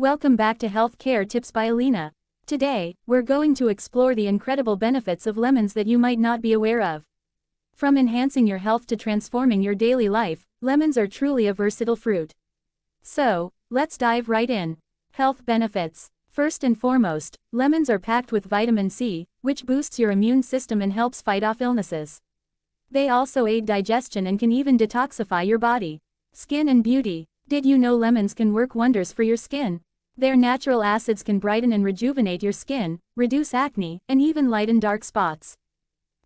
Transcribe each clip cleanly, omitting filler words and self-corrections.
Welcome back to Healthcare Tips by Alina. Today, we're going to explore the incredible benefits of lemons that you might not be aware of. From enhancing your health to transforming your daily life, lemons are truly a versatile fruit. So, let's dive right in. Health benefits. First and foremost, lemons are packed with vitamin C, which boosts your immune system and helps fight off illnesses. They also aid digestion and can even detoxify your body. Skin and beauty. Did you know lemons can work wonders for your skin? Their natural acids can brighten and rejuvenate your skin, reduce acne, and even lighten dark spots.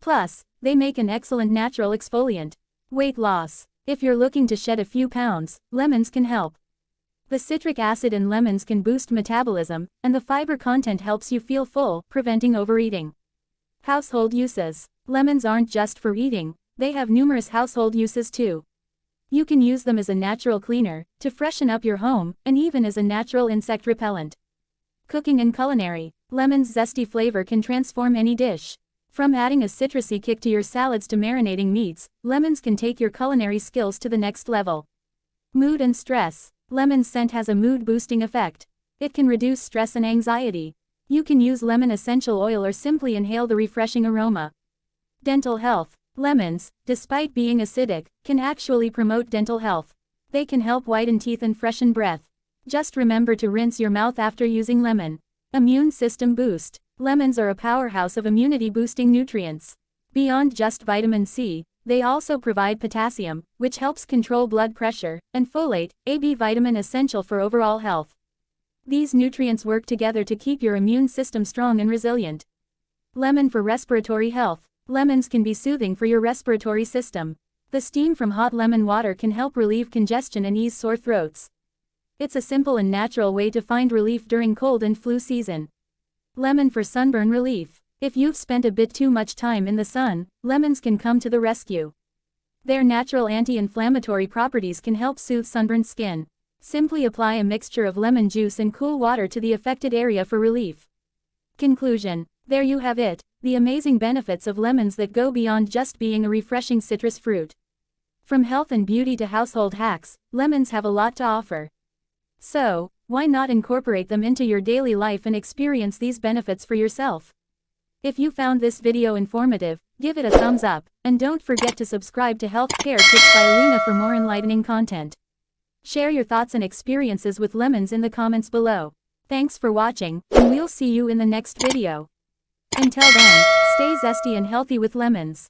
Plus, they make an excellent natural exfoliant. Weight loss. If you're looking to shed a few pounds, lemons can help. The citric acid in lemons can boost metabolism, and the fiber content helps you feel full, preventing overeating. Household uses. Lemons aren't just for eating, they have numerous household uses too. You can use them as a natural cleaner, to freshen up your home, and even as a natural insect repellent. Cooking and culinary. Lemon's zesty flavor can transform any dish. From adding a citrusy kick to your salads to marinating meats, lemons can take your culinary skills to the next level. Mood and stress. Lemon's scent has a mood-boosting effect. It can reduce stress and anxiety. You can use lemon essential oil or simply inhale the refreshing aroma. Dental health. Lemons, despite being acidic, can actually promote dental health. They can help whiten teeth and freshen breath. Just remember to rinse your mouth after using lemon. Immune system boost. Lemons are a powerhouse of immunity-boosting nutrients. Beyond just vitamin C, they also provide potassium, which helps control blood pressure, and folate, a B vitamin essential for overall health. These nutrients work together to keep your immune system strong and resilient. Lemon for respiratory health. Lemons can be soothing for your respiratory system. The steam from hot lemon water can help relieve congestion and ease sore throats. It's a simple and natural way to find relief during cold and flu season. Lemon for sunburn relief. If you've spent a bit too much time in the sun, lemons can come to the rescue. Their natural anti-inflammatory properties can help soothe sunburned skin. Simply apply a mixture of lemon juice and cool water to the affected area for relief. Conclusion. There you have it, the amazing benefits of lemons that go beyond just being a refreshing citrus fruit. From health and beauty to household hacks, lemons have a lot to offer. So, why not incorporate them into your daily life and experience these benefits for yourself? If you found this video informative, give it a thumbs up, and don't forget to subscribe to Healthcare Tips by Alina for more enlightening content. Share your thoughts and experiences with lemons in the comments below. Thanks for watching, and we'll see you in the next video. Until then, stay zesty and healthy with lemons.